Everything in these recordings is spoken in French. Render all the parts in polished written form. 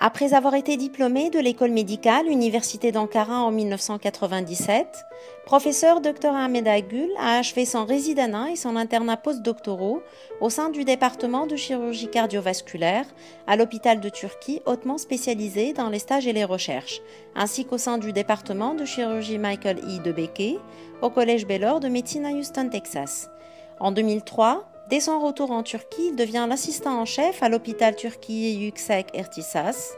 Après avoir été diplômé de l'école médicale Université d'Ankara en 1997, professeur Dr Ahmed Gül a achevé son résidanat et son internat postdoctoraux au sein du département de chirurgie cardiovasculaire à l'hôpital de Turquie hautement spécialisé dans les stages et les recherches, ainsi qu'au sein du département de chirurgie Michael E. DeBakey au Collège Baylor de médecine à Houston, Texas. En 2003, dès son retour en Turquie, il devient l'assistant en chef à l'hôpital Turkiye Yüksek Ertisas.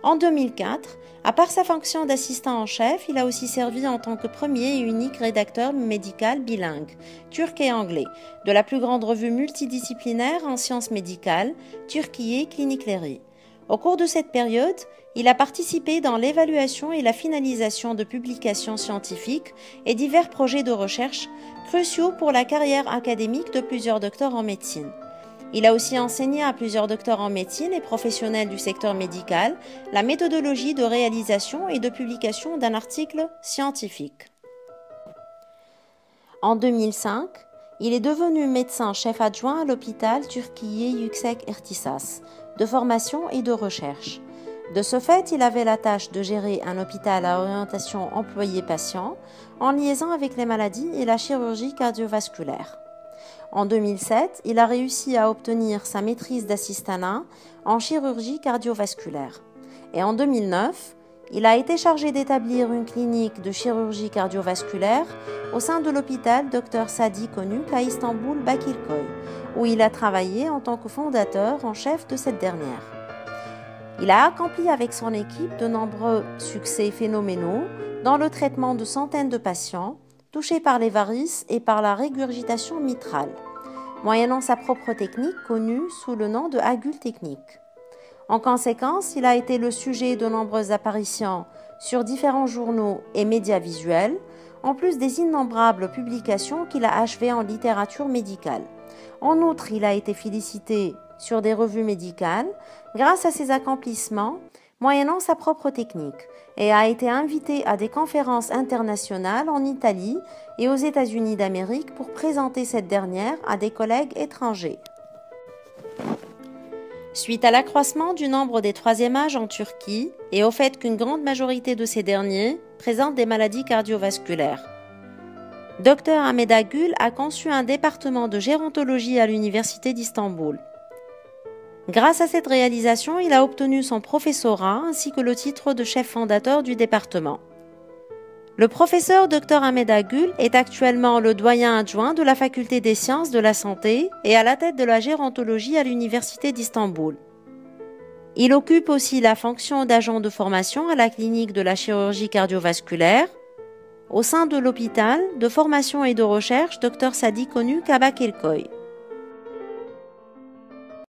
En 2004, à part sa fonction d'assistant en chef, il a aussi servi en tant que premier et unique rédacteur médical bilingue, turc et anglais, de la plus grande revue multidisciplinaire en sciences médicales, Türkiye Klinikleri. Au cours de cette période, il a participé dans l'évaluation et la finalisation de publications scientifiques et divers projets de recherche cruciaux pour la carrière académique de plusieurs docteurs en médecine. Il a aussi enseigné à plusieurs docteurs en médecine et professionnels du secteur médical la méthodologie de réalisation et de publication d'un article scientifique. En 2005, il est devenu médecin-chef adjoint à l'hôpital Türkiye Yüksek Ertisas, de formation et de recherche. De ce fait, il avait la tâche de gérer un hôpital à orientation employé-patient en liaison avec les maladies et la chirurgie cardiovasculaire. En 2007, il a réussi à obtenir sa maîtrise d'assistanat en chirurgie cardiovasculaire. Et en 2009, il a été chargé d'établir une clinique de chirurgie cardiovasculaire au sein de l'hôpital Dr Sadi Konuk à Istanbul Bakirköy, où il a travaillé en tant que fondateur en chef de cette dernière. Il a accompli avec son équipe de nombreux succès phénoménaux dans le traitement de centaines de patients touchés par les varices et par la régurgitation mitrale, moyennant sa propre technique connue sous le nom de Agül technique. En conséquence, il a été le sujet de nombreuses apparitions sur différents journaux et médias visuels, en plus des innombrables publications qu'il a achevées en littérature médicale. En outre, il a été félicité sur des revues médicales grâce à ses accomplissements, moyennant sa propre technique, et a été invité à des conférences internationales en Italie et aux États-Unis d'Amérique pour présenter cette dernière à des collègues étrangers. Suite à l'accroissement du nombre des troisième âges en Turquie et au fait qu'une grande majorité de ces derniers présentent des maladies cardiovasculaires, Dr Ahmed Gül a conçu un département de gérontologie à l'Université d'Istanbul. Grâce à cette réalisation, il a obtenu son professorat ainsi que le titre de chef fondateur du département. Le professeur Dr Ahmed Gül est actuellement le doyen adjoint de la faculté des sciences de la santé et à la tête de la gérontologie à l'Université d'Istanbul. Il occupe aussi la fonction d'agent de formation à la clinique de la chirurgie cardiovasculaire au sein de l'hôpital de formation et de recherche Dr Sadi Konuk à Bakirköy.